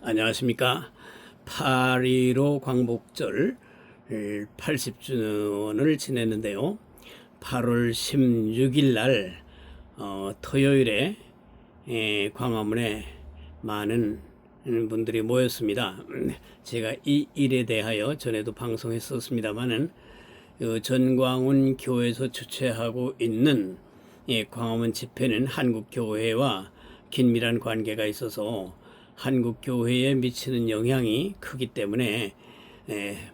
안녕하십니까. 8.15 광복절 80주년을 지냈는데요. 8월 16일 날 토요일에 광화문에 많은 분들이 모였습니다. 제가 이 일에 대하여 전에도 방송했었습니다마는 전광훈 교회에서 주최하고 있는 광화문 집회는 한국교회와 긴밀한 관계가 있어서 한국교회에 미치는 영향이 크기 때문에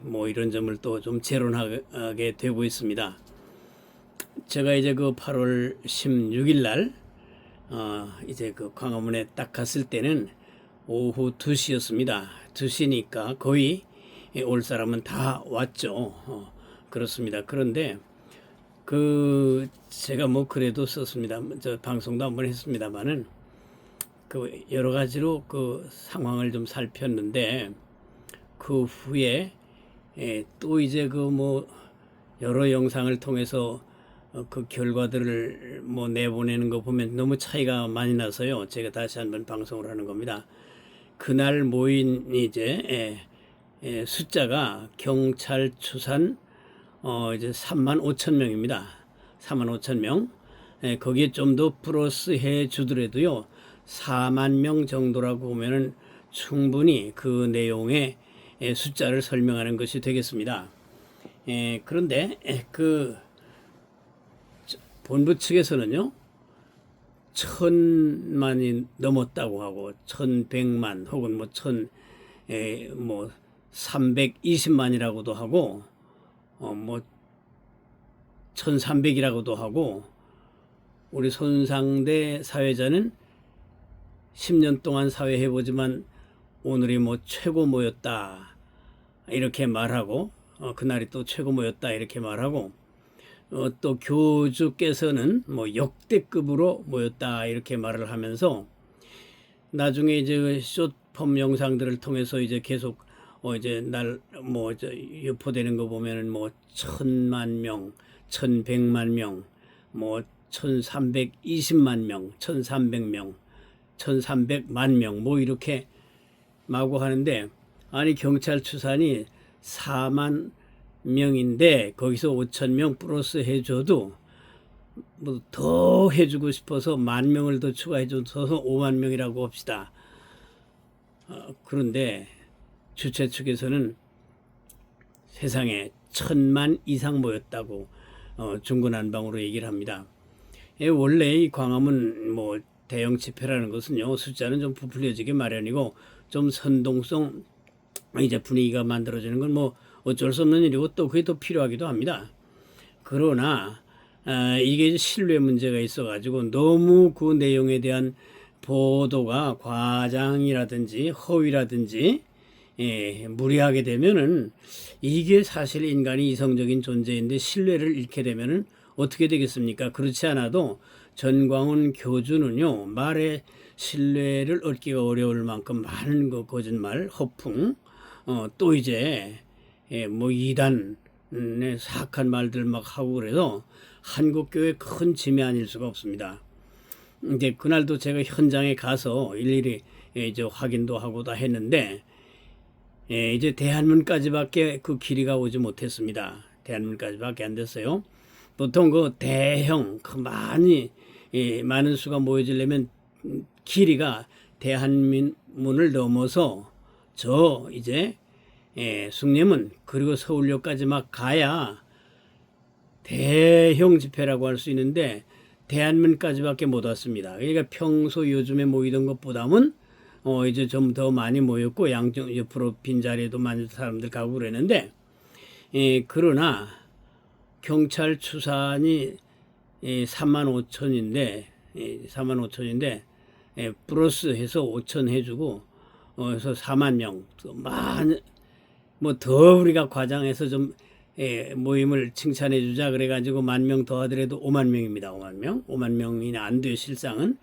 뭐 이런 점을 또 좀 재론하게 되고 있습니다. 제가 이제 그 8월 16일 날 이제 그 광화문에 딱 갔을 때는 오후 2시였습니다. 2시니까 거의 올 사람은 다 왔죠. 그렇습니다. 그런데 그 제가 뭐 그래도 썼습니다. 저 방송도 한번 했습니다만은 그 여러 가지로 그 상황을 좀 살폈는데 그 후에 또 이제 그 뭐 여러 영상을 통해서 그 결과들을 뭐 내보내는 거 보면 너무 차이가 많이 나서요. 제가 다시 한번 방송을 하는 겁니다. 그날 모인 이제 숫자가 경찰 추산 이제 3만 5천 명입니다. 3만 5천 명. 거기에 좀 더 플러스 해 주더라도요. 4만 명 정도라고 보면은 충분히 그 내용의 숫자를 설명하는 것이 되겠습니다. 그런데 그 본부 측에서는요, 1,000만이 넘었다고 하고 1,100만 혹은 뭐 320만이라고도 하고 뭐 1,300이라고도 하고 우리 손상대 사회자는 10년 동안 사회 해보지만 오늘이 뭐 최고 모였다 이렇게 말하고 그날이 또 최고 모였다 이렇게 말하고 또 교주께서는 뭐 역대급으로 모였다 이렇게 말을 하면서 나중에 이제 숏폼 영상들을 통해서 이제 계속 이제 날 뭐 유포되는 거 보면은 뭐 1,000만 명, 1,100만 명, 뭐 1,320만 명, 1,300명, 1,300만 명 뭐 이렇게 마구 하는데 아니 경찰 추산이 4만 명인데 거기서 5천 명 플러스 해줘도 뭐 더 해주고 싶어서 10,000명을 더 추가해줘서 5만 명이라고 합시다. 그런데 주최 측에서는 세상에 1,000만 이상 모였다고 중구난방으로 얘기를 합니다. 원래 이 광화문 뭐 대형 집회라는 것은요 숫자는 좀 부풀려지기 마련이고 좀 선동성 이제 분위기가 만들어지는 건 뭐 어쩔 수 없는 일이고 또 그게 더 필요하기도 합니다. 그러나 이게 신뢰 문제가 있어가지고 너무 그 내용에 대한 보도가 과장이라든지 허위라든지 무리하게 되면은 이게 사실 인간이 이성적인 존재인데 신뢰를 잃게 되면은 어떻게 되겠습니까? 그렇지 않아도 전광훈 교주는요 말에 신뢰를 얻기가 어려울 만큼 많은 거 거짓말, 허풍, 또 이제 뭐 이단의 사악한 말들 막 하고 그래서 한국교회 큰 짐이 아닐 수가 없습니다. 이제 그날도 제가 현장에 가서 일일이 이제 확인도 하고 다 했는데 이제 대한문까지밖에 그 길이가 오지 못했습니다. 대한문까지밖에 안 됐어요. 보통 그 대형 그 많은 수가 모여지려면 길이가 대한문을 넘어서 저 이제 숭례문 그리고 서울역까지 막 가야 대형 집회라고 할 수 있는데 대한문까지밖에 못 왔습니다. 그러니까 평소 요즘에 모이던 것보다는 이제 좀 더 많이 모였고 양쪽 옆으로 빈자리에도 많은 사람들 가고 그랬는데 그러나 경찰 추산이 3만 5천인데 4만 5천인데 플러스 해서 5천 해주고 그래서 4만 명 뭐 더 우리가 과장해서 좀 모임을 칭찬해 주자 그래가지고 10,000명 더 하더라도 5만 명입니다. 5만 명이 안 돼요. 실상은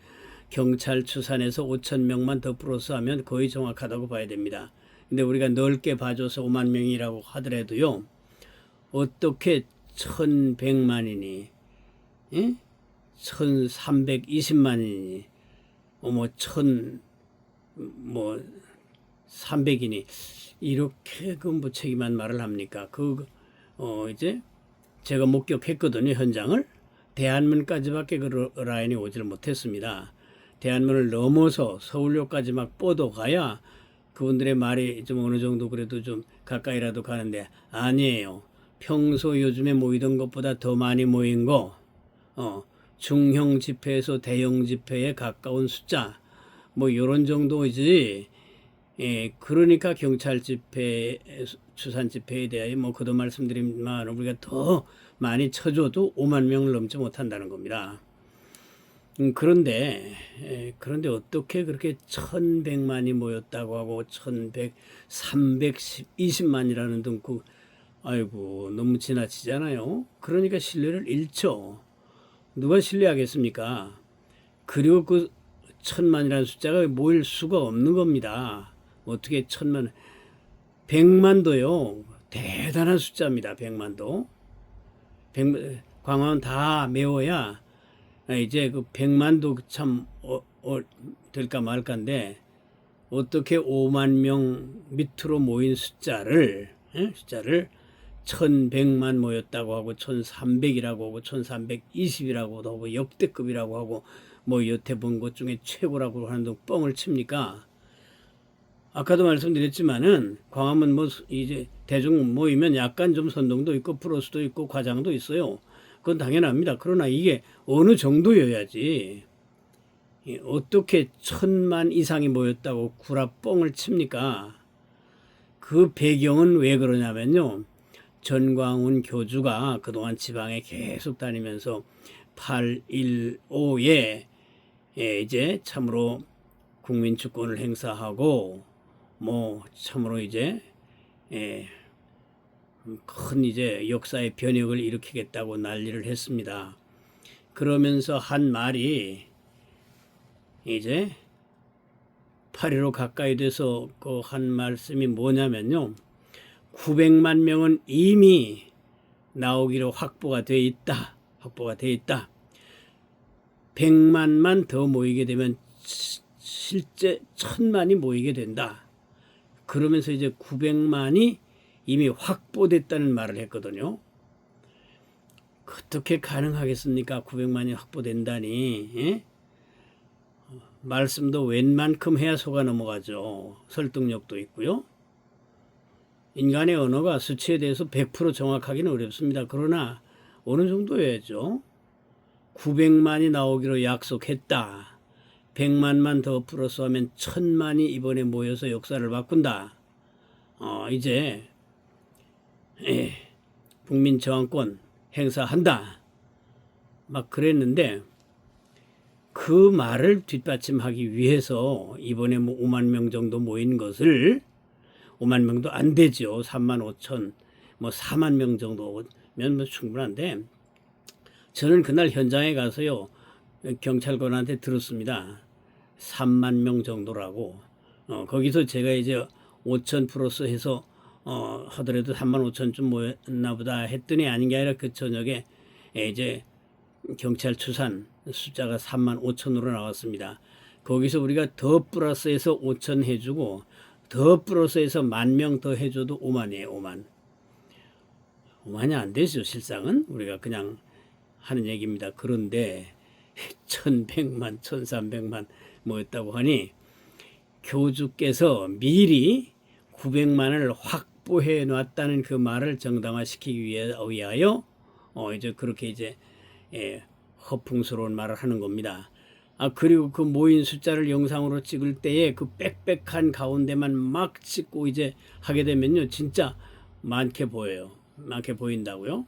경찰 추산에서 5천 명만 더 플러스하면 거의 정확하다고 봐야 됩니다. 근데 우리가 넓게 봐줘서 5만 명이라고 하더라도요 어떻게 1,100만이니 1,320만이니 뭐 300이니 이렇게 그 무책임한 말을 합니까? 이제 제가 목격했거든요, 현장을. 대한문까지밖에 그 라인이 오질 못했습니다. 대한문을 넘어서 서울역까지 막 뻗어가야 그분들의 말이 좀 어느 정도 그래도 좀 가까이라도 가는데 아니에요. 평소 요즘에 모이던 것보다 더 많이 모인 거, 중형 집회에서 대형 집회에 가까운 숫자, 뭐 요런 정도이지. 예, 그러니까 경찰 집회, 추산 집회에 대하여 뭐 그도 말씀드리면 우리가 더 많이 쳐줘도 5만 명을 넘지 못한다는 겁니다. 그런데 어떻게 그렇게 1100만이 모였다고 하고 1100, 320만이라는 등 아이고 너무 지나치잖아요. 그러니까 신뢰를 잃죠. 누가 신뢰하겠습니까? 그리고 그 1000만이라는 숫자가 모일 수가 없는 겁니다. 어떻게 1000만, 100만도요. 대단한 숫자입니다. 100만도. 광화문 다 메워야 이제 그 100만도 참 될까 말까인데 어떻게 5만 명 밑으로 모인 숫자를 1100만 모였다고 하고 1300이라고 하고 1320이라고 하고 역대급이라고 하고 뭐 여태 본 것 중에 최고라고 하는 등 뻥을 칩니까? 아까도 말씀드렸지만은 광화문 뭐 이제 대중 모이면 약간 좀 선동도 있고 플러스도 있고 과장도 있어요. 그건 당연합니다. 그러나 이게 어느 정도여야지 어떻게 1000만 이상이 모였다고 구라뻥을 칩니까? 그 배경은 왜 그러냐면요. 전광훈 교주가 그동안 지방에 계속 다니면서 8.15에 이제 참으로 국민 주권을 행사하고 뭐 참으로 이제 큰 이제 역사의 변혁을 일으키겠다고 난리를 했습니다. 그러면서 한 말이 이제 8.15 가까이 돼서 그 한 말씀이 뭐냐면요. 900만 명은 이미 나오기로 확보가 돼 있다. 100만만 더 모이게 되면 실제 1000만이 모이게 된다. 그러면서 이제 900만이 이미 확보됐다는 말을 했거든요. 어떻게 가능하겠습니까? 900만이 확보된다니. 예? 말씀도 웬만큼 해야 속아 넘어가죠. 설득력도 있고요. 인간의 언어가 수치에 대해서 100% 정확하기는 어렵습니다. 그러나 어느 정도여야죠. 900만이 나오기로 약속했다. 100만만 더 플러스하면 1000만이 이번에 모여서 역사를 바꾼다. 이제 국민 저항권 행사한다. 막 그랬는데 그 말을 뒷받침하기 위해서 이번에 뭐 5만 명 정도 모인 것을 5만 명도 안 되죠. 3만 5천, 뭐 4만 명 정도면 뭐 충분한데 저는 그날 현장에 가서요 경찰관한테 들었습니다. 3만 명 정도라고. 거기서 제가 이제 5천 플러스 해서 하더라도 3만 5천쯤 모였나 보다 했더니 아닌 게 아니라 그 저녁에 이제 경찰 추산 숫자가 3만 5천으로 나왔습니다. 거기서 우리가 더 플러스해서 5천 해주고 더 플러스해서 10,000명 더 해줘도 5만이에요. 5만. 5만이 안 되죠. 실상은 우리가 그냥 하는 얘기입니다. 그런데 1100만 1300만 모였다고 하니 교주께서 미리 900만을 확보해 놨다는 그 말을 정당화시키기 위하여 이제 그렇게 이제 허풍스러운 말을 하는 겁니다. 그리고 그 모인 숫자를 영상으로 찍을 때에 그 빽빽한 가운데만 막 찍고 이제 하게 되면요 진짜 많게 보여요. 많게 보인다고요.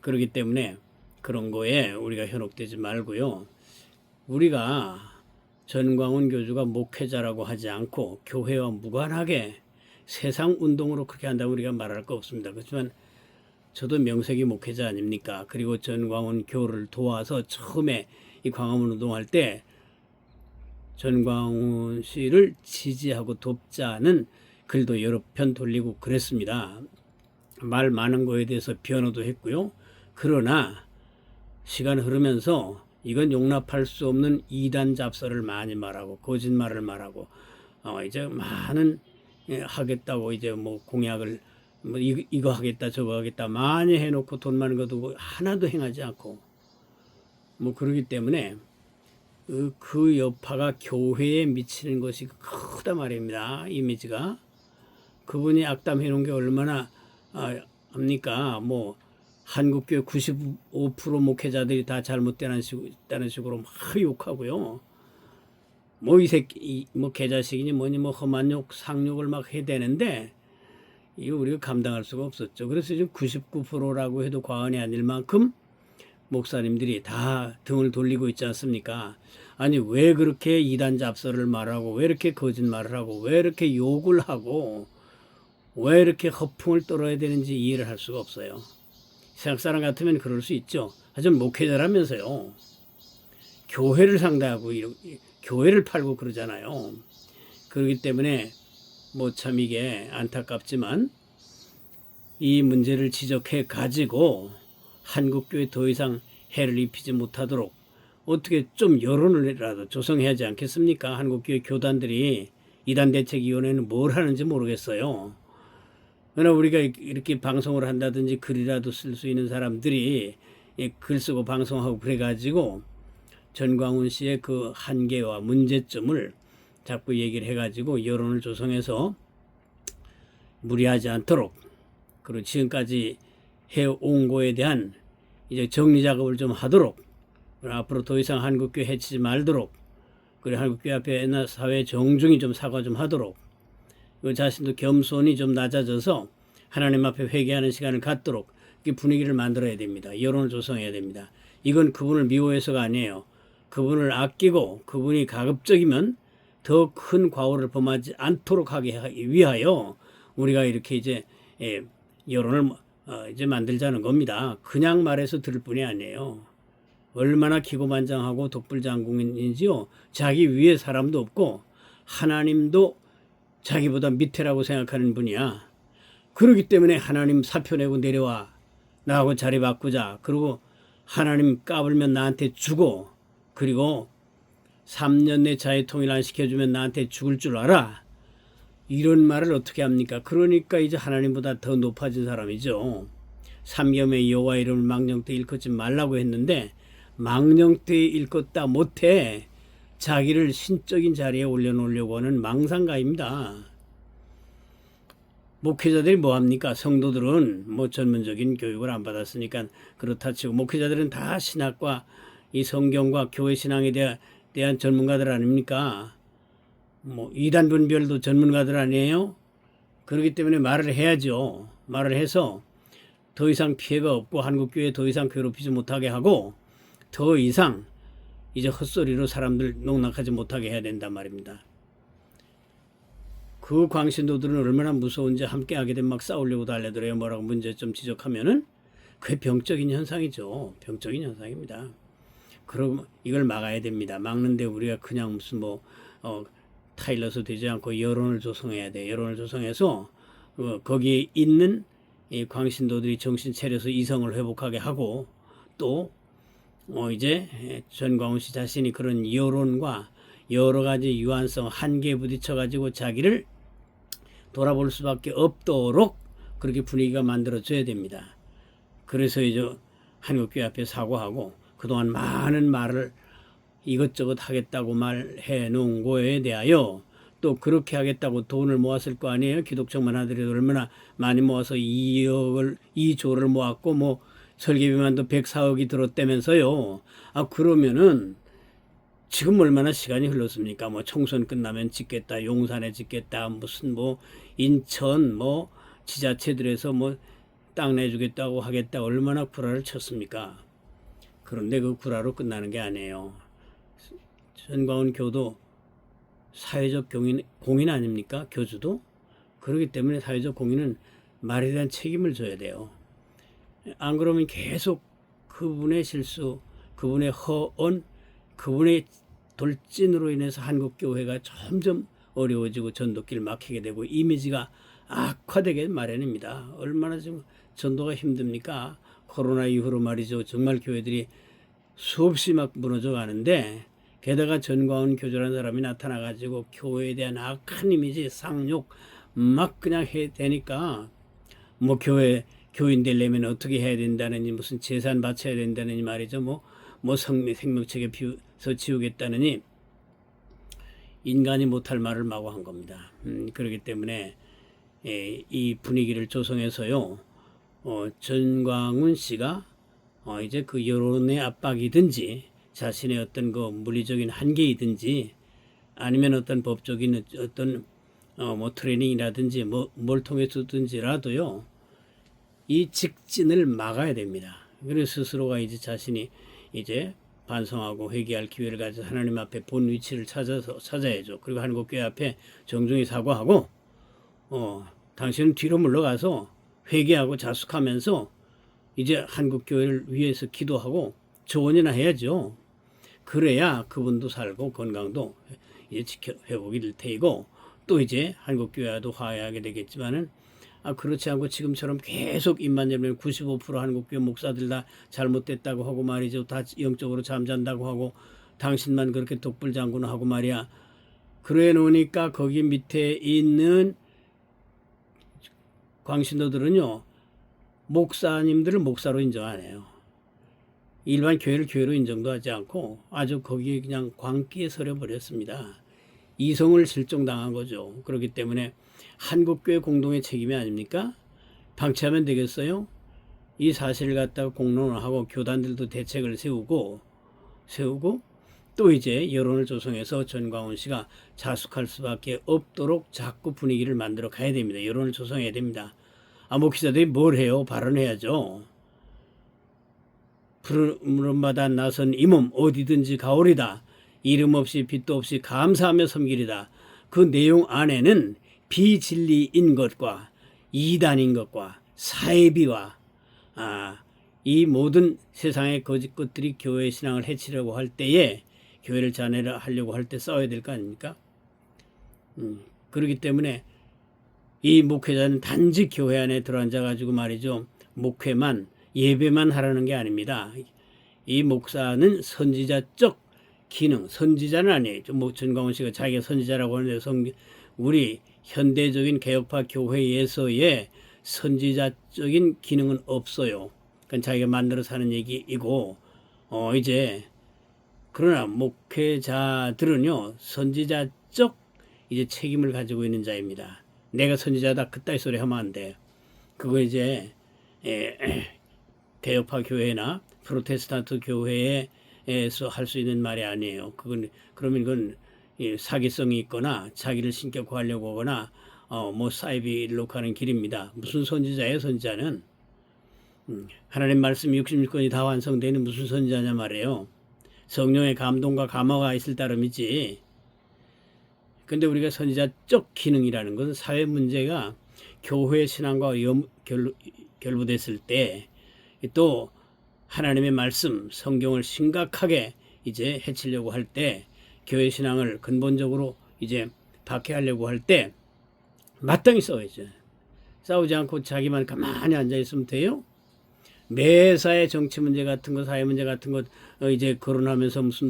그렇기 때문에 그런 거에 우리가 현혹되지 말고요. 우리가 전광훈 교주가 목회자라고 하지 않고 교회와 무관하게 세상 운동으로 그렇게 한다고 우리가 말할 거 없습니다. 그렇지만 저도 명색이 목회자 아닙니까? 그리고 전광훈 교를 도와서 처음에 이 광화문 운동할 때 전광훈 씨를 지지하고 돕자는 글도 여러 편 돌리고 그랬습니다. 말 많은 거에 대해서 변호도 했고요. 그러나 시간 흐르면서 이건 용납할 수 없는 이단 잡설을 많이 말하고 거짓말을 말하고 이제 많은 하겠다고 이제 뭐 공약을 뭐 이거 하겠다 저거 하겠다 많이 해놓고 돈 많은 거 두고 하나도 행하지 않고 뭐 그러기 때문에 그 여파가 교회에 미치는 것이 크다 말입니다. 이미지가 그분이 악담해 놓은 게 얼마나 합니까? 뭐 한국교회 95% 목회자들이 다 잘못되는 식으로 막 욕하고요. 뭐 이 새끼 뭐 개자식이니 뭐니 뭐 험한 욕 상욕을 막 해대는데 이거 우리가 감당할 수가 없었죠. 그래서 지금 99%라고 해도 과언이 아닐 만큼 목사님들이 다 등을 돌리고 있지 않습니까? 아니 왜 그렇게 이단 잡설을 말하고 왜 이렇게 거짓말을 하고 왜 이렇게 욕을 하고 왜 이렇게 허풍을 떨어야 되는지 이해를 할 수가 없어요. 세상 사람 같으면 그럴 수 있죠. 하지만 목회자라면서요. 교회를 상대하고 교회를 팔고 그러잖아요. 그렇기 때문에 뭐 참 이게 안타깝지만 이 문제를 지적해 가지고 한국교회 더 이상 해를 입히지 못하도록 어떻게 좀 여론을라도 조성해야 하지 않겠습니까? 한국교회 교단들이 이단대책위원회는 뭘 하는지 모르겠어요. 그러나 우리가 이렇게 방송을 한다든지 글이라도 쓸 수 있는 사람들이 글 쓰고 방송하고 그래가지고 전광훈 씨의 그 한계와 문제점을 자꾸 얘기를 해가지고 여론을 조성해서 무리하지 않도록 그리고 지금까지 해온 거에 대한 이제 정리 작업을 좀 하도록 그리고 앞으로 더 이상 한국교회 해치지 말도록 그리고 한국교회 앞에 사회 정중히 좀 사과 좀 하도록 그 자신도 겸손이 좀 낮아져서 하나님 앞에 회개하는 시간을 갖도록 분위기를 만들어야 됩니다. 여론을 조성해야 됩니다. 이건 그분을 미워해서가 아니에요. 그분을 아끼고 그분이 가급적이면 더 큰 과오를 범하지 않도록 하기 위하여 우리가 이렇게 이제 여론을 이제 만들자는 겁니다. 그냥 말해서 들을 뿐이 아니에요. 얼마나 기고만장하고 독불장군인지요. 자기 위에 사람도 없고 하나님도 자기보다 밑에라고 생각하는 분이야. 그렇기 때문에 하나님 사표 내고 내려와. 나하고 자리 바꾸자. 그리고 하나님 까불면 나한테 주고 그리고 3년 내 자유통일 안 시켜주면 나한테 죽을 줄 알아. 이런 말을 어떻게 합니까? 그러니까 이제 하나님보다 더 높아진 사람이죠. 삼겸의 여호와 이름을 망령되이 일컫지 말라고 했는데 망령되이 일컫다 못해 자기를 신적인 자리에 올려놓으려고 하는 망상가입니다. 목회자들이 뭐합니까? 성도들은 뭐 전문적인 교육을 안 받았으니까 그렇다 치고 목회자들은 다 신학과 이 성경과 교회 신앙에 대한 전문가들 아닙니까? 뭐 이단 분별도 전문가들 아니에요? 그렇기 때문에 말을 해야죠. 말을 해서 더 이상 피해가 없고 한국교회 더 이상 괴롭히지 못하게 하고 더 이상 이제 헛소리로 사람들 농락하지 못하게 해야 된단 말입니다. 그 광신도들은 얼마나 무서운지 함께 하게 되면 막 싸우려고 달려들어요. 뭐라고 문제점 지적하면은 그게 병적인 현상이죠. 병적인 현상입니다. 그럼 이걸 막아야 됩니다. 막는데 우리가 그냥 무슨 타일러서 되지 않고 여론을 조성해야 돼. 여론을 조성해서 거기에 있는 이 광신도들이 정신 차려서 이성을 회복하게 하고 또 이제 전광훈 씨 자신이 그런 여론과 여러 가지 유한성 한계에 부딪혀 가지고 자기를 돌아볼 수밖에 없도록 그렇게 분위기가 만들어져야 됩니다. 그래서 이제 한국교회 앞에 사과하고 그동안 많은 말을 이것저것 하겠다고 말해 놓은 거에 대하여 또 그렇게 하겠다고 돈을 모았을 거 아니에요. 기독청만 하더라도 얼마나 많이 모아서 2조를 모았고 뭐 설계비만도 104억이 들었다면서요. 그러면은 지금 얼마나 시간이 흘렀습니까? 뭐 총선 끝나면 짓겠다, 용산에 짓겠다, 무슨 인천 지자체들에서 땅 내주겠다고 하겠다 얼마나 구라를 쳤습니까? 그런데 그 구라로 끝나는 게 아니에요. 전광훈 교도 사회적 공인 아닙니까? 교주도? 그렇기 때문에 사회적 공인은 말에 대한 책임을 져야 돼요. 안 그러면 계속 그분의 실수, 그분의 허언, 그분의 돌진으로 인해서 한국교회가 점점 어려워지고 전도길 막히게 되고 이미지가 악화되게 마련입니다. 얼마나 지금 전도가 힘듭니까? 코로나 이후로 말이죠. 정말 교회들이 수없이 막 무너져 가는데 게다가 전광훈 교주라는 사람이 나타나가지고 교회에 대한 악한 이미지, 쌍욕 막 그냥 해대니까 뭐 교인 되려면 어떻게 해야 된다느니 무슨 재산 바쳐야 된다느니 말이죠. 뭐 생명책에 비워서 지우겠다느니 인간이 못할 말을 마구 한 겁니다. 그렇기 때문에 이 분위기를 조성해서요. 전광훈 씨가 이제 그 여론의 압박이든지 자신의 어떤 그 물리적인 한계이든지 아니면 어떤 법적인 어떤 뭐 트레이닝이라든지 뭘 통해서든지라도요. 이 직진을 막아야 됩니다. 그래서 스스로가 이제 자신이 이제 반성하고 회개할 기회를 가져서 하나님 앞에 본 위치를 찾아야죠. 그리고 한국교회 앞에 정중히 사과하고 당신은 뒤로 물러가서 회개하고 자숙하면서 이제 한국교회를 위해서 기도하고 조언이나 해야죠. 그래야 그분도 살고 건강도 이제 회복이 될 테이고 또 이제 한국교회와도 화해하게 되겠지만은 그렇지 않고 지금처럼 계속 입만 열면 95% 한국교회 목사들 다 잘못됐다고 하고 말이죠. 다 영적으로 잠잔다고 하고 당신만 그렇게 독불장군 하고 말이야. 그래 놓으니까 거기 밑에 있는 광신도들은요. 목사님들을 목사로 인정 안 해요. 일반 교회를 교회로 인정도 하지 않고 아주 거기에 그냥 광기에 서려버렸습니다. 이성을 실종당한 거죠. 그렇기 때문에 한국교회 공동의 책임이 아닙니까? 방치하면 되겠어요? 이 사실을 갖다가 공론을 하고 교단들도 대책을 세우고 또 이제 여론을 조성해서 전광훈 씨가 자숙할 수밖에 없도록 자꾸 분위기를 만들어 가야 됩니다. 여론을 조성해야 됩니다. 목회자들이 뭘 해요? 발언해야죠. 푸른마다 나선 이 몸 어디든지 가오리다. 이름 없이 빛도 없이 감사하며 섬기리다. 그 내용 안에는 비진리인 것과 이단인 것과 사이비와 이 모든 세상의 거짓 것들이 교회 신앙을 해치려고 할 때에 교회를 잔해를 하려고 할 때 싸워야 될 거 아닙니까? 그렇기 때문에 이 목회자는 단지 교회 안에 들어앉아가지고 말이죠. 목회만 예배만 하라는 게 아닙니다. 이 목사는 선지자적 기능, 선지자는 아니에요. 전광훈 씨가 자기가 선지자라고 하는데 우리 현대적인 개혁파 교회에서의 선지자적인 기능은 없어요. 그건 자기가 만들어서 하는 얘기이고 이제 그러나 목회자들은요 선지자적 이제 책임을 가지고 있는 자입니다. 내가 선지자다 그따위 소리 하면 안 돼. 그거 이제 개혁파 교회나 프로테스탄트 교회에서 할 수 있는 말이 아니에요. 그러면 그건 사기성이 있거나 자기를 신격 구하려고 하거나 사이비로 가는 길입니다. 무슨 선지자예요? 선지자는 하나님 말씀 66권이 다 완성되는 무슨 선지자냐 말이에요. 성령의 감동과 감화가 있을 따름이지. 근데 우리가 선지자적 기능이라는 것은 사회 문제가 교회 신앙과 결부됐을 때 또 하나님의 말씀 성경을 심각하게 이제 해치려고 할 때 교회 신앙을 근본적으로 이제 박해하려고 할 때 마땅히 싸워야죠. 싸우지 않고 자기만 가만히 앉아 있으면 돼요? 매사에 정치 문제 같은 거, 사회 문제 같은 거 이제 거론하면서 무슨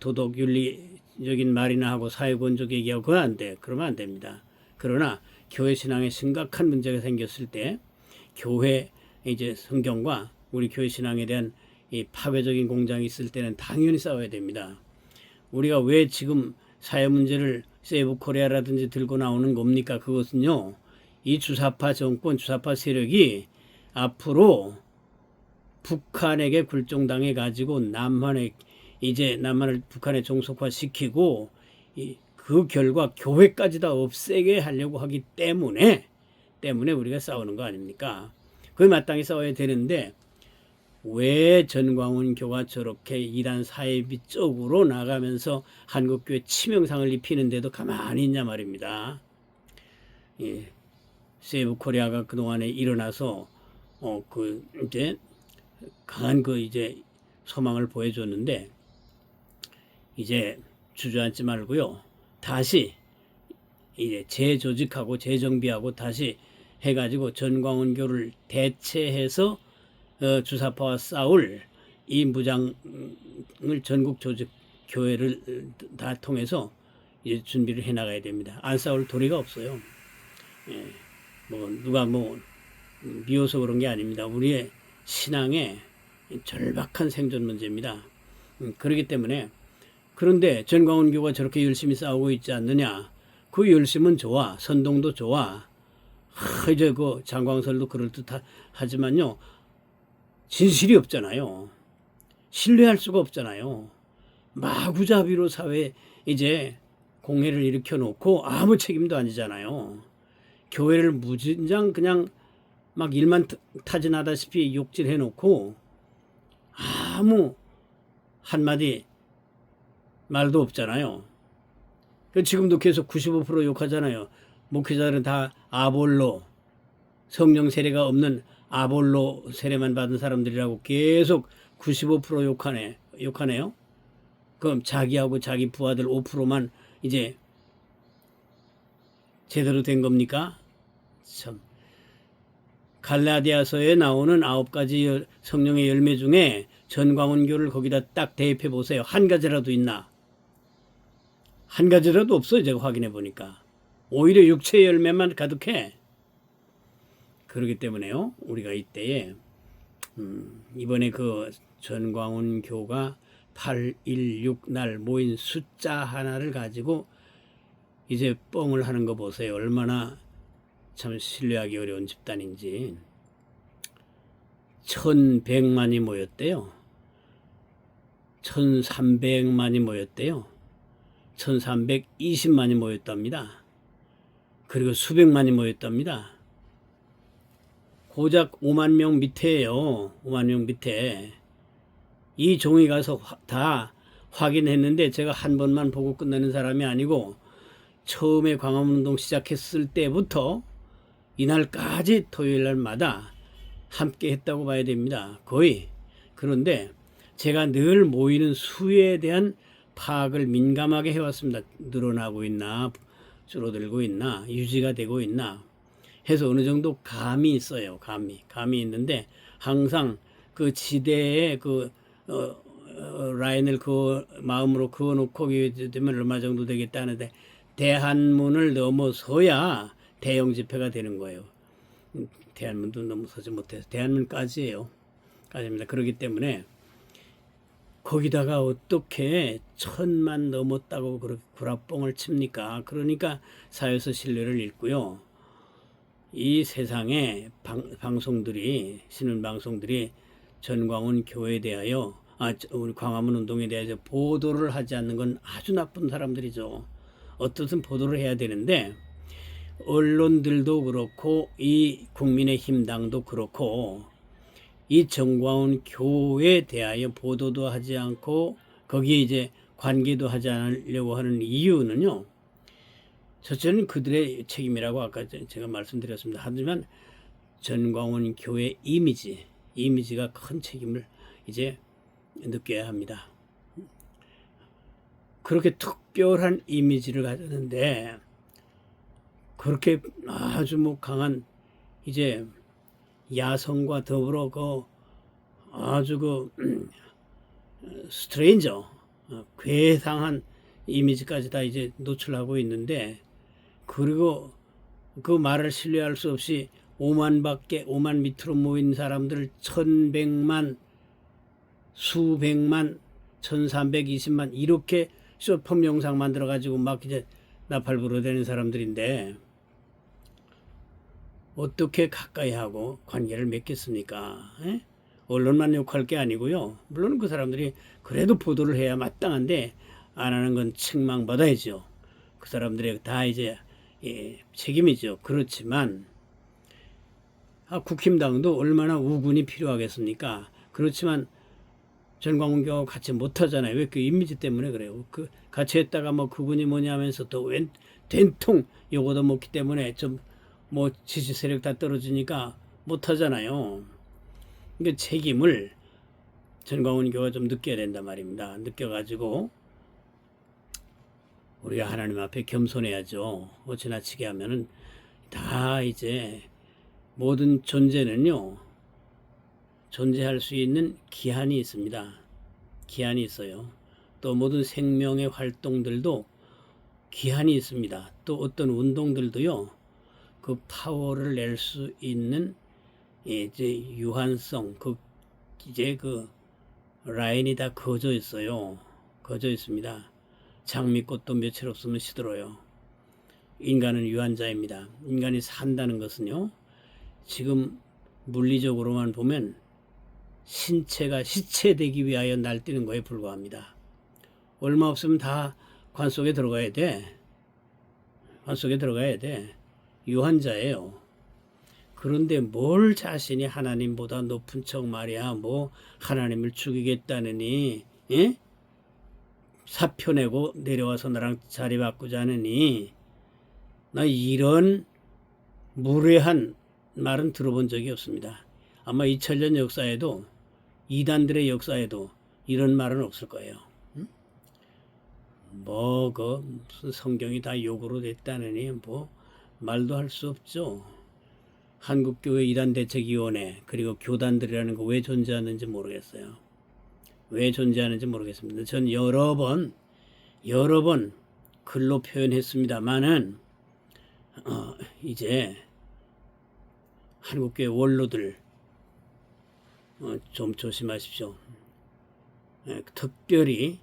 도덕 윤리적인 말이나 하고 사회권적 얘기하고 그건 안 돼. 그러면 안 됩니다. 그러나 교회 신앙에 심각한 문제가 생겼을 때 교회 이제 성경과 우리 교회 신앙에 대한 이 파괴적인 공장이 있을 때는 당연히 싸워야 됩니다. 우리가 왜 지금 사회 문제를 세이브 코리아라든지 들고 나오는 겁니까? 그것은요. 이 주사파 정권, 주사파 세력이 앞으로 북한에게 굴종당해 가지고 남한을 북한에 종속화시키고 그 결과 교회까지 다 없애게 하려고 하기 때문에 우리가 싸우는 거 아닙니까? 그걸 마땅히 싸워야 되는데 왜 전광훈 교가 저렇게 이단 사이비 쪽으로 나가면서 한국교회 치명상을 입히는데도 가만히 있냐 말입니다. 세이브 코리아가 그동안에 일어나서 이제 강한 이제 소망을 보여줬는데 이제 주저앉지 말고요. 다시 이제 재조직하고 재정비하고 다시 해가지고 전광훈교를 대체해서 주사파와 싸울 이 무장을 전국 조직 교회를 다 통해서 이제 준비를 해 나가야 됩니다. 안 싸울 도리가 없어요. 예, 뭐 누가 뭐 미워서 그런 게 아닙니다. 우리의 신앙의 절박한 생존 문제입니다. 그렇기 때문에 그런데 전광훈교가 저렇게 열심히 싸우고 있지 않느냐? 그 열심은 좋아, 선동도 좋아. 이제 그 장광설도 그럴듯하지만요, 진실이 없잖아요. 신뢰할 수가 없잖아요. 마구잡이로 사회에 이제 공해를 일으켜 놓고 아무 책임도 아니잖아요. 교회를 무진장 그냥 막 일만 타진하다시피 욕질해 놓고 아무 한마디 말도 없잖아요. 지금도 계속 95% 욕하잖아요. 목회자들은 다 아볼로, 성령 세례가 없는 아볼로 세례만 받은 사람들이라고 계속 95% 욕하네요. 그럼 자기하고 자기 부하들 5%만 이제 제대로 된 겁니까? 참. 갈라디아서에 나오는 9가지 성령의 열매 중에 전광훈교를 거기다 딱 대입해 보세요. 한 가지라도 있나? 한 가지라도 없어요. 제가 확인해 보니까. 오히려 육체의 열매만 가득해. 그렇기 때문에요. 우리가 이때에 이번에 그 전광훈교가 816날 모인 숫자 하나를 가지고 이제 뻥을 하는 거 보세요. 얼마나 참 신뢰하기 어려운 집단인지. 1100만이 모였대요. 1300만이 모였대요. 1320만이 모였답니다. 그리고 수백만이 모였답니다. 고작 5만 명 밑에예요. 5만 명 밑에. 이 종이 가서 다 확인했는데 제가 한 번만 보고 끝내는 사람이 아니고 처음에 광화문운동 시작했을 때부터 이날까지 토요일날마다 함께 했다고 봐야 됩니다. 거의. 그런데 제가 늘 모이는 수에 대한 파악을 민감하게 해왔습니다. 늘어나고 있나, 줄어들고 있나, 유지가 되고 있나 해서 어느 정도 감이 있어요. 감이 있는데 항상 그 지대에 그 라인을 그 마음으로 그어놓고 되면 얼마 정도 되겠다 하는데 대한문을 넘어서야 대형 집회가 되는 거예요. 대한문도 넘어서지 못해서 대한문까지예요. 까지입니다. 그렇기 때문에 거기다가 어떻게 1000만 넘었다고 그렇게 구라뻥을 칩니까? 그러니까 사회에서 신뢰를 잃고요. 이 세상에 방송들이 신闻방송들이 전광훈 교회에 대하여 우리 광화문 운동에 대해서 보도를 하지 않는 건 아주 나쁜 사람들이죠. 어떻든 보도를 해야 되는데 언론들도 그렇고 이 국민의힘당도 그렇고 이 전광훈 교회에 대하여 보도도 하지 않고 거기에 이제 관계도 하지 않으려고 하는 이유는요. 첫째는 그들의 책임이라고 아까 제가 말씀드렸습니다. 하지만 전광훈 교회 이미지가 큰 책임을 이제 느껴야 합니다. 그렇게 특별한 이미지를 가졌는데 그렇게 아주 뭐 강한 이제 야성과 더불어 그 아주 그 스트레인저 괴상한 이미지까지 다 이제 노출하고 있는데 그리고 그 말을 신뢰할 수 없이 5만 밑으로 모인 사람들 1100만 수백만 1320만 이렇게 쇼폼 영상 만들어 가지고 막 이제 나팔 불어대는 사람들인데 어떻게 가까이 하고 관계를 맺겠습니까? 에? 언론만 욕할 게 아니고요. 물론 그 사람들이 그래도 보도를 해야 마땅한데 안 하는 건 책망받아야죠. 그 사람들의 다 이제 책임이죠. 그렇지만 국힘당도 얼마나 우군이 필요하겠습니까? 그렇지만 전광훈교하고 같이 못하잖아요. 왜 그 이미지 때문에 그래요. 그 같이 했다가 뭐 그분이 뭐냐 하면서 또 된통 요거도 먹기 때문에 좀 뭐 지지 세력 다 떨어지니까 못하잖아요. 그러니까 책임을 전광훈교가 좀 느껴야 된단 말입니다. 느껴가지고 우리가 하나님 앞에 겸손해야죠. 지나치게 하면은 다 이제 모든 존재는요. 존재할 수 있는 기한이 있습니다. 기한이 있어요. 또 모든 생명의 활동들도 기한이 있습니다. 또 어떤 운동들도요, 그 파워를 낼 수 있는 이제 유한성, 이제 그 라인이 다 그어져 있어요. 그어져 있습니다. 장미꽃도 며칠 없으면 시들어요. 인간은 유한자입니다. 인간이 산다는 것은요, 지금 물리적으로만 보면 신체가 시체되기 위하여 날뛰는 거에 불과합니다. 얼마 없으면 다 관 속에 들어가야 돼. 관 속에 들어가야 돼. 유한자예요. 그런데 뭘 자신이 하나님보다 높은 척 말이야. 뭐 하나님을 죽이겠다느니, 예? 사표 내고 내려와서 나랑 자리 바꾸자느니, 나 이런 무례한 말은 들어본 적이 없습니다. 아마 2000년 역사에도, 이단들의 역사에도 이런 말은 없을 거예요. 무슨 성경이 다 욕으로 됐다느니 말도 할 수 없죠. 한국교회 이단대책위원회 그리고 교단들이라는 거 왜 존재하는지 모르겠어요. 왜 존재하는지 모르겠습니다. 전 여러 번 글로 표현했습니다만은 이제 한국교회 원로들 좀 조심하십시오. 특별히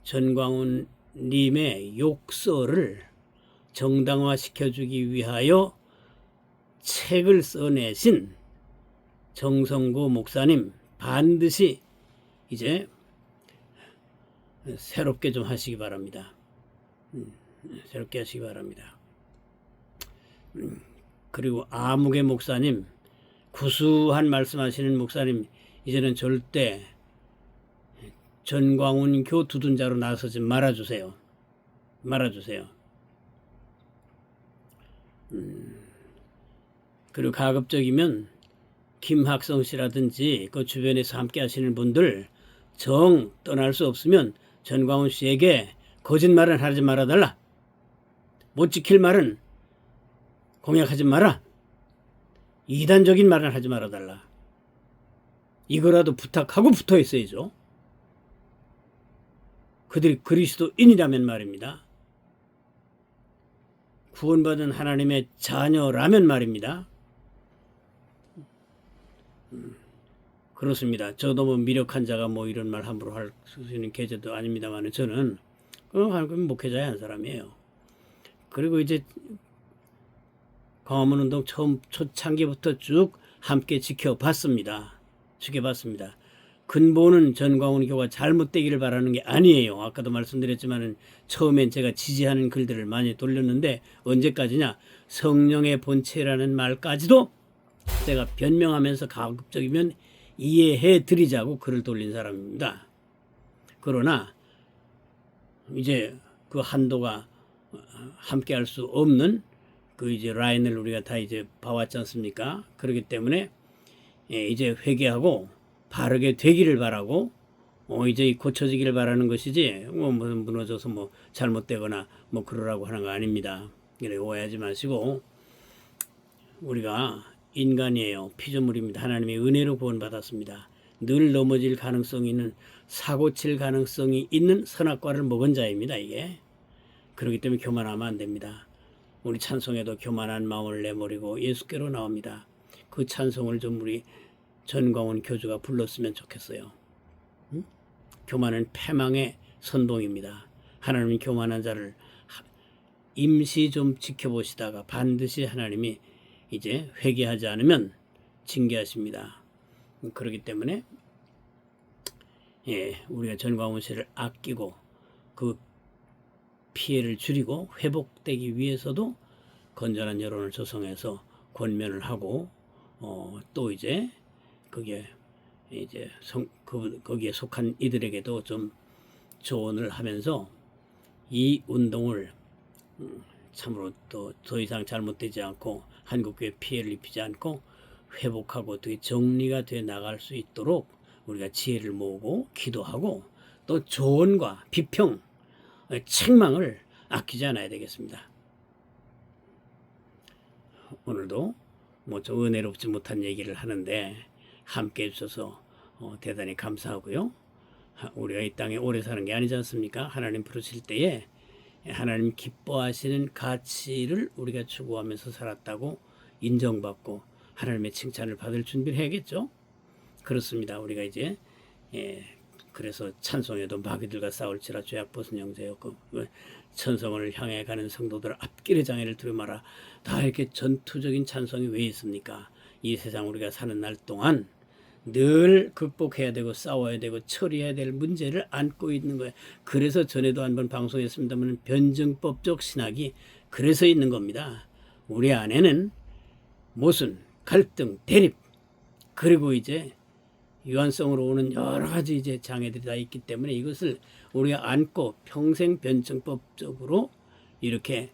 전광훈 님의 욕설을 정당화시켜주기 위하여 책을 써내신 정성구 목사님 반드시 이제 새롭게 좀 하시기 바랍니다. 새롭게 하시기 바랍니다. 그리고 아무개 목사님, 구수한 말씀하시는 목사님, 이제는 절대 전광훈 교 두둔자로 나서지 말아주세요. 말아주세요. 그리고 가급적이면 김학성 씨라든지 그 주변에서 함께 하시는 분들 정 떠날 수 없으면 전광훈 씨에게 거짓말은 하지 말아달라. 못 지킬 말은 공약하지 마라. 이단적인 말은 하지 말아달라. 이거라도 부탁하고 붙어 있어야죠. 그들이 그리스도인이라면 말입니다. 구원받은 하나님의 자녀라면 말입니다. 그렇습니다. 저도 뭐 미력한 자가 뭐 이런 말 함부로 할 수 있는 계제도 아닙니다만 저는 하나님 목회자의 한 사람이에요. 그리고 이제 광화문 운동 처음 초창기부터 쭉 함께 지켜봤습니다. 근본은 전광훈 교가 잘못되기를 바라는 게 아니에요. 아까도 말씀드렸지만 처음엔 제가 지지하는 글들을 많이 돌렸는데 언제까지냐? 성령의 본체라는 말까지도 제가 변명하면서 가급적이면 이해해 드리자고 글을 돌린 사람입니다. 그러나 이제 그 한도가 함께 할 수 없는 그 이제 라인을 우리가 다 이제 봐왔지 않습니까? 그렇기 때문에 이제 회개하고 바르게 되기를 바라고 이제 고쳐지기를 바라는 것이지 무너져서 뭐 잘못되거나 뭐 그러라고 하는 거 아닙니다. 그래 오해하지 마시고 우리가 인간이에요. 피조물입니다. 하나님의 은혜로 구원받았습니다. 늘 넘어질 가능성이 있는 사고칠 가능성이 있는 선악과를 먹은 자입니다. 이게 그렇기 때문에 교만하면 안 됩니다. 우리 찬송에도 교만한 마음을 내버리고 예수께로 나옵니다. 그 찬송을 좀 우리 전광훈 교주가 불렀으면 좋겠어요. 교만은 패망의 선봉입니다. 하나님은 교만한 자를 임시 좀 지켜보시다가 반드시 하나님이 이제 회개하지 않으면 징계하십니다. 그렇기 때문에 우리가 전광훈 씨를 아끼고 그 피해를 줄이고 회복되기 위해서도 건전한 여론을 조성해서 권면을 하고 또 이제 거기에 속한 이들에게도 좀 조언을 하면서 이 운동을 참으로 또 더 이상 잘못되지 않고 한국교회 피해를 입히지 않고 회복하고 어떻게 정리가 돼 나갈 수 있도록 우리가 지혜를 모으고 기도하고 또 조언과 비평, 책망을 아끼지 않아야 되겠습니다. 오늘도 뭐 좀 은혜롭지 못한 얘기를 하는데 함께 해주셔서 대단히 감사하고요. 우리가 이 땅에 오래 사는 게 아니지 않습니까? 하나님 부르실 때에 하나님 기뻐하시는 가치를 우리가 추구하면서 살았다고 인정받고 하나님의 칭찬을 받을 준비를 해야겠죠. 그렇습니다. 우리가 이제 그래서 찬송에도 마귀들과 싸울지라 죄악 벗은 형제였고 천성을 향해 가는 성도들 앞길의 장애를 두려마라. 다 이렇게 전투적인 찬송이 왜 있습니까? 이 세상 우리가 사는 날 동안 늘 극복해야 되고 싸워야 되고 처리해야 될 문제를 안고 있는 거예요. 그래서 전에도 한번 방송했습니다만 변증법적 신학이 그래서 있는 겁니다. 우리 안에는 모순, 갈등, 대립 그리고 이제 유한성으로 오는 여러 가지 이제 장애들이 다 있기 때문에 이것을 우리가 안고 평생 변증법적으로 이렇게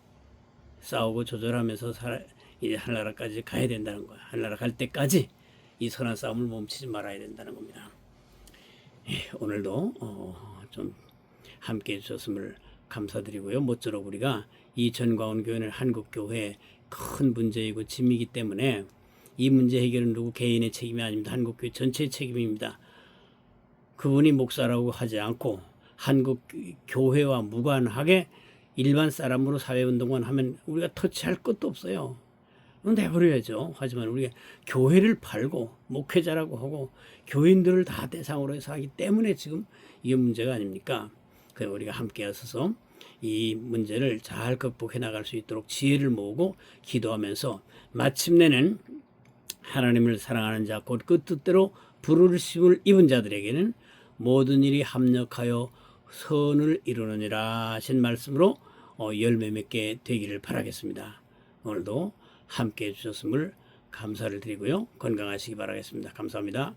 싸우고 조절하면서 이제 하늘나라까지 가야 된다는 거야. 하늘나라 갈 때까지 이 선한 싸움을 멈추지 말아야 된다는 겁니다. 오늘도 좀 함께 해주셨음을 감사드리고요. 모쪼록 우리가 이 전광훈 교회는 한국 교회의 큰 문제이고 짐이기 때문에 이 문제 해결은 누구 개인의 책임이 아닙니다. 한국 교회 전체의 책임입니다. 그분이 목사라고 하지 않고 한국 교회와 무관하게 일반 사람으로 사회운동만 하면 우리가 터치할 것도 없어요. 내버려야죠. 하지만 우리가 교회를 팔고 목회자라고 하고 교인들을 다 대상으로 해서 하기 때문에 지금 이게 문제가 아닙니까? 그래서 우리가 함께 하셔서 이 문제를 잘 극복해 나갈 수 있도록 지혜를 모으고 기도하면서 마침내는 하나님을 사랑하는 자 곧 그 뜻대로 부르심을 입은 자들에게는 모든 일이 합력하여 선을 이루느니라 하신 말씀으로 열매 맺게 되기를 바라겠습니다. 오늘도 함께 해주셨음을 감사를 드리고요. 건강하시기 바라겠습니다. 감사합니다.